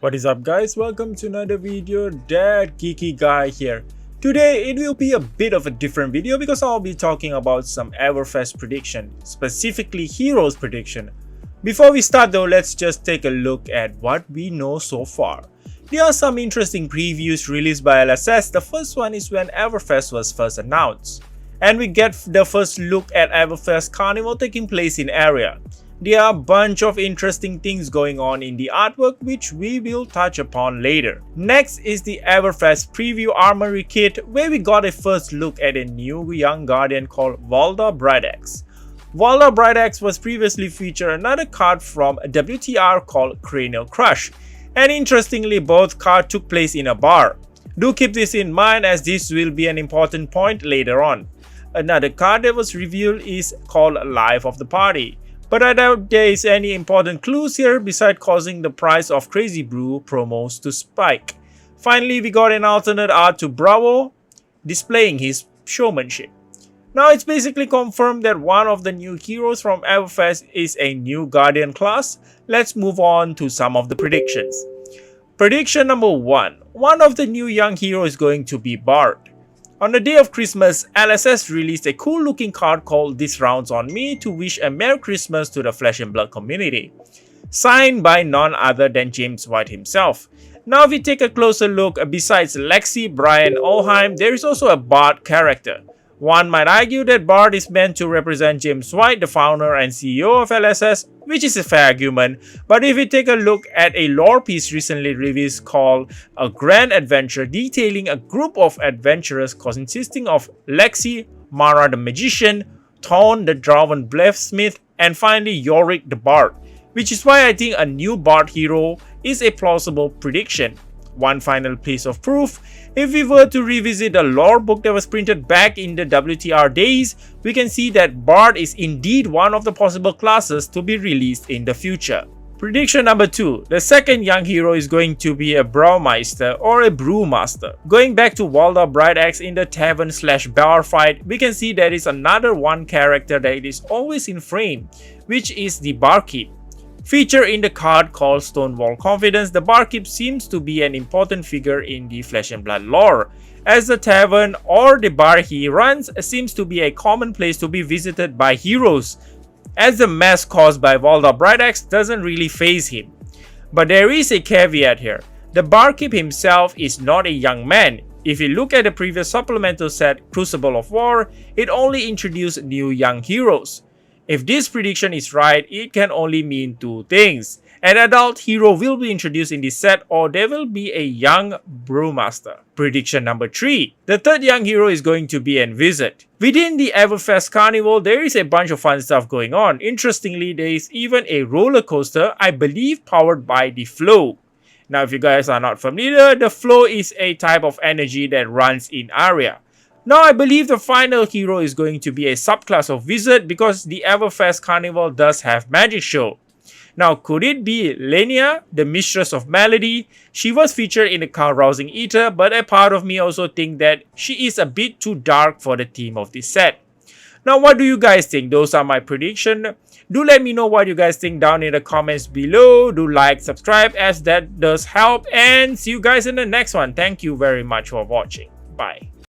What is up guys, welcome to another video. That Geeky guy here. Today it will be a bit of a different video because I'll be talking about some Everfest prediction, specifically Heroes prediction. Before we start though, let's just take a look at what we know so far. There are some interesting previews released by LSS. The first one is when Everfest was first announced. And we get the first look at Everfest Carnival taking place in area. There are a bunch of interesting things going on in the artwork which we will touch upon later. Next is the Everfest Preview Armory Kit, where we got a first look at a new young guardian called Valda Brideaxe. Valda Brideaxe was previously featured another card from WTR called Cranial Crush, and interestingly both cards took place in a bar. Do keep this in mind as this will be an important point later on. Another card that was revealed is called Life of the Party. But I doubt there is any important clues here besides causing the price of Crazy Brew promos to spike. Finally, we got an alternate art to Bravo, displaying his showmanship. Now it's basically confirmed that one of the new heroes from Everfest is a new Guardian class. Let's move on to some of the predictions. Prediction number 1. One of the new young heroes is going to be Bard. On the day of Christmas, LSS released a cool looking card called This Rounds on Me to wish a Merry Christmas to the Flesh and Blood community, signed by none other than James White himself. Now if we take a closer look, besides Lexi, Brian, Olheim, there is also a Bard character. One might argue that Bard is meant to represent James White, the founder and CEO of LSS, which is a fair argument, but if we take a look at a lore piece recently released called A Grand Adventure detailing a group of adventurers consisting of Lexi, Mara the Magician, Tone the Dwarven Blacksmith, and finally Yorick the Bard, which is why I think a new Bard hero is a plausible prediction. One final piece of proof, if we were to revisit a lore book that was printed back in the WTR days, we can see that Bard is indeed one of the possible classes to be released in the future. Prediction number 2. The second young hero is going to be a Brewmaster or a Brewmaster. Going back to Valda Brideaxe in the tavern/bar fight, we can see there is another one character that is always in frame, which is the Barkeep. Featured in the card called Stonewall Confidence, the Barkeep seems to be an important figure in the Flesh and Blood lore, as the tavern or the bar he runs seems to be a common place to be visited by heroes, as the mess caused by Valda Brideaxe doesn't really faze him. But there is a caveat here. The Barkeep himself is not a young man. If you look at the previous supplemental set, Crucible of War, it only introduced new young heroes. If this prediction is right, it can only mean two things. An adult hero will be introduced in this set, or there will be a young Brewmaster. Prediction number 3. The third young hero is going to be Envisaged. Within the Everfest Carnival, there is a bunch of fun stuff going on. Interestingly, there is even a roller coaster, I believe powered by the Flow. Now if you guys are not familiar, the Flow is a type of energy that runs in area. Now I believe the final hero is going to be a subclass of Wizard because the Everfest Carnival does have Magic Show. Now could it be Lenia, the Mistress of Melody? She was featured in the card Rousing Eater, but a part of me also think that she is a bit too dark for the theme of this set. Now what do you guys think? Those are my predictions. Do let me know what you guys think down in the comments below. Do like, subscribe as that does help, and see you guys in the next one. Thank you very much for watching. Bye.